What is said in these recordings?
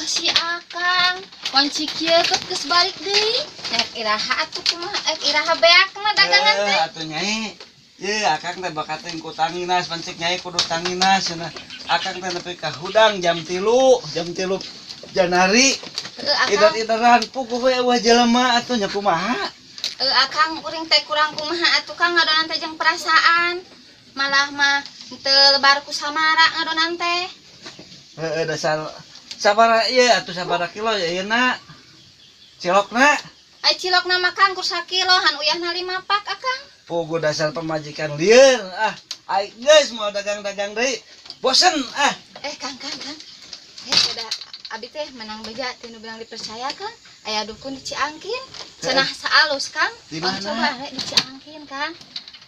Si Akang kunci kieu geus balik deui. Iraha atuh kumaha iraha beakna dagangan teh. Atuh nyai. Akang teh bakat teh ku tanginas pancik nyai kudu tanginas cenah. Akang teh nepi ka hudang jam 3 Janari. Idat-idaran puguh we eueuh jelema atuh nya kumaha? Akang kuring teh kurang kumaha atuh Kang ngadonan teh jeung perasaan. Malah mah teu lebar ku samara ngadonan teh. Dasar sabaraha ieu atuh sabaraha kilo ya ieu na. Cilokna? Ai cilokna mah Kang kur 1 kilo han uyahna 5 pak Akang. Puguh dasar pemajikan lieur. Ai geus mau dagang-dagang deui. Bosen Kang. Udah abi teh menang beja teh nu bilang dipercaya Kang. Aya dukun di Ciangkin. Cenah saalus Kang. Coba di Ciangkin Kang.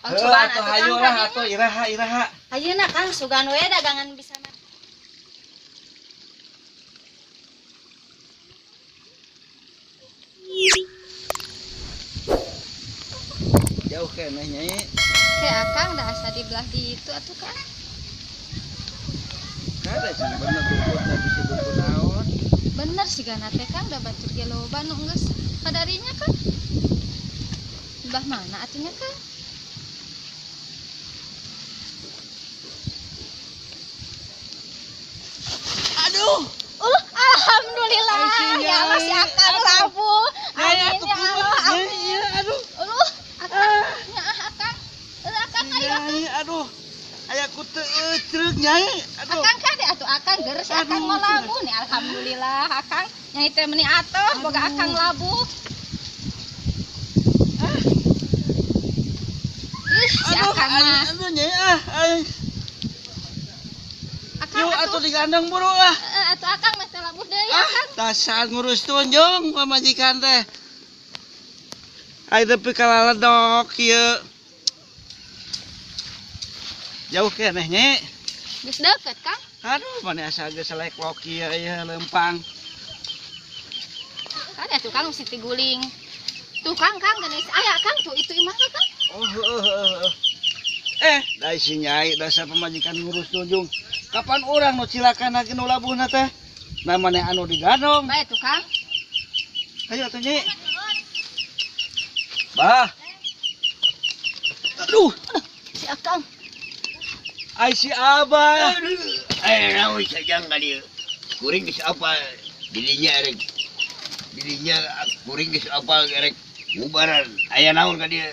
Cobaan atuh hayu lah atuh iraha. Ayeuna Kang sugan we dagangan bisa jauh keneh nyai. Akang da asa di belah ditu atuh Kang. Kada cenah bener dukun teh bisi dukun naon. Bener sih gana teh Kang da batur ge loba nu geus padarinya Kang. Belah mana atunya Kang? Aduh. Alhamdulillah. Ya Allah si Akang labu. Amin ya Allah. Aduh. Akang ayo. Aduh. Aya ku teu ceureuh nyai. Aduh. Akang kade atuh Akang geus Akang mah labu nih alhamdulillah Akang. Nyai teh meuni atoh boga Akang labu. Si Akang mah. Aduh nyai Yuk atuh digandeng buru Atuh Akang mah teh labuh deui Akang. Dasar ngurus tunjung pamajikan teh. Ai tepi kalaledok kieu. Jauh keneh nya. Geus deukeut Kang. Aduh mana asa geus selek lok kieu aya lempang. Kade atuh Kang mesti guling. Tuh Kang geus aya Kang tuh itu imah Kang. Da si nyai dasar pamajikan ngurus tunjung. Kapan orang nu cilakan lagi nu labuhna teh? Namanya anu digandong. Bae tuh Kang. Ayo atuh Nyi. Bah. Aduh, si Akang. Ai si Abah. Naon sajang ka dieu. Kuring geus apa dirinya rek. Dirinya kuring geus apa rek ngubaran. Aya naon ka dieu?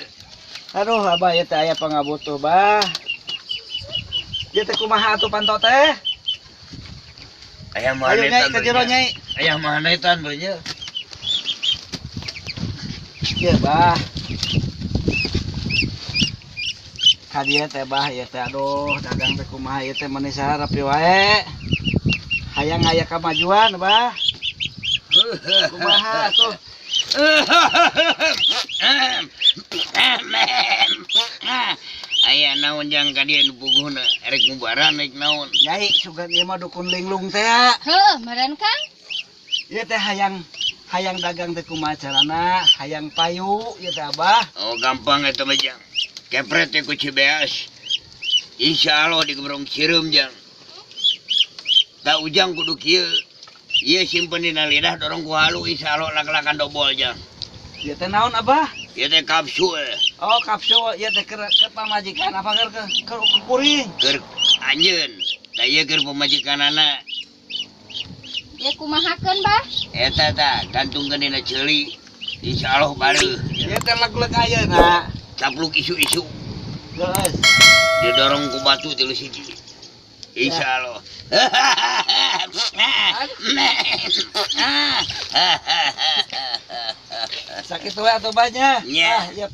Aduh, Abah ya teh aya pangabutuh, Bah. Dia teh kumaha atuh panto teh? Aya Ayo manetan. Nyai ka jero Nyai. Aya manetan bener. Ieu Bah. Ka dieu teh Bah ieu teh aduh dagang teh kumaha ieu teh manis rapi wae. Hayang aya kamajuan, Bah. Kumaha atuh? Aya naon jang ka dieu nu puguhna rek ngubaran rek naon. Nyai sugan ieu mah dukun linglung teh. Heuh, meureun Kang. Ieu teh hayang dagang teh kumaha carana, hayang payu ieu teh Abah. Oh gampang eta mah jang. Kepret teh ku Cibeas. Insyaallah digebrong sireum jang. Tak ujang kudu kieu. Ieu simpen dina lidah dorong ku halu insyaallah lak-lakan dobol jang. Ieu teh naon Abah? Ieu teh kapsul. Oh kapsul, ieu teh keur pamajikan apa keur kuring? Keur anjeun. Da ieu keur pamajikanana. Ya kumahakeun bah. Eta gantungkeun dina ceuli. Insyaallah bareuh. Ieu teh leg-leg ayeuna. Capluk isu-isu. Geus. Didorong ku batu tilu siji. Insyaallah. Sakit wae atuh bahnya. Nya. Ya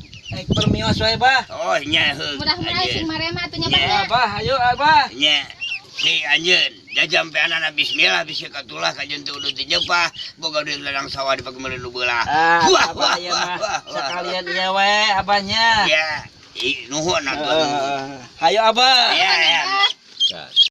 permios wae bah. Oh nya heug. Mudah-mudahan sing marema atuh nya Ya bah. bah, ayo abah. Nya. Si anjeun, jajam pe anak bismillah bisa katulah kajen teu udah tejepah, boga duit ladang sawah dipake meuleuh nu beulah. Abah ya mah. Sekalian ieu we abahnya. Ya, nuhun atuh. Hayo abah. Ya, ya. Bah. Ya.